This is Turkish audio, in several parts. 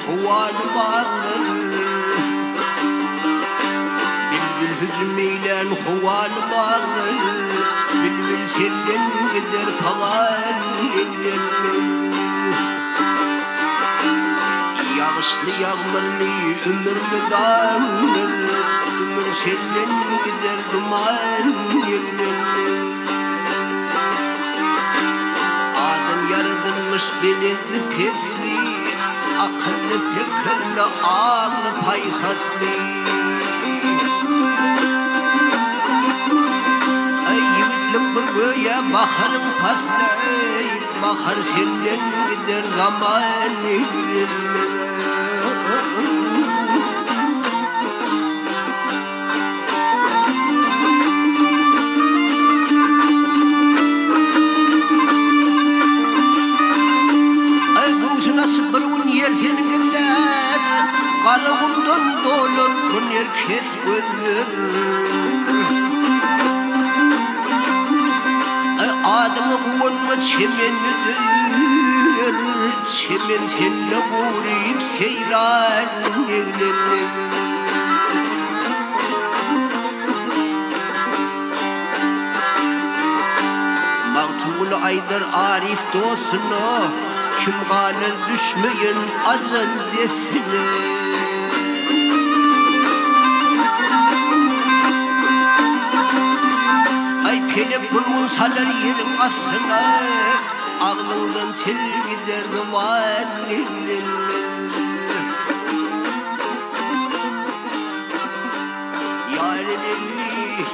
huval vardır. Bilbil hüzmüyle huval vardır. Bilbil senden gider kalan ellerle. Yağışlı yağmurlu ömür müdanır. Ömür senden gider duman yerlerle. Adam yaratılmış belirli pesli, akıllı fikirli ağlı payhaslı. Ay yiğitlik bir göğe bakarım paslı, bakar senden gider zaman yerlerle. Karımdan dolar kun herkes görür. Adamı konma çemenidir. Çemen seninle uğrayıp seyran evlenir. Mağtumul aydar arif dostuna, kim kalır düşmeyin acel define. Gelip burun salar yerin aslına, ağlından tel gider duman ellerine. Yarın elli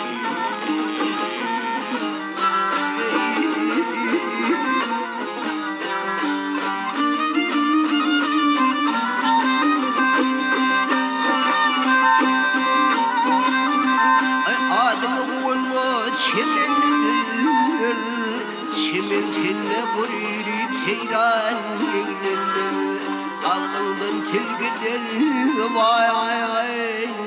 adamı olma çemen çemen tenne kuruyup seyran evlenme. Ağlından tel gider vay vay vay.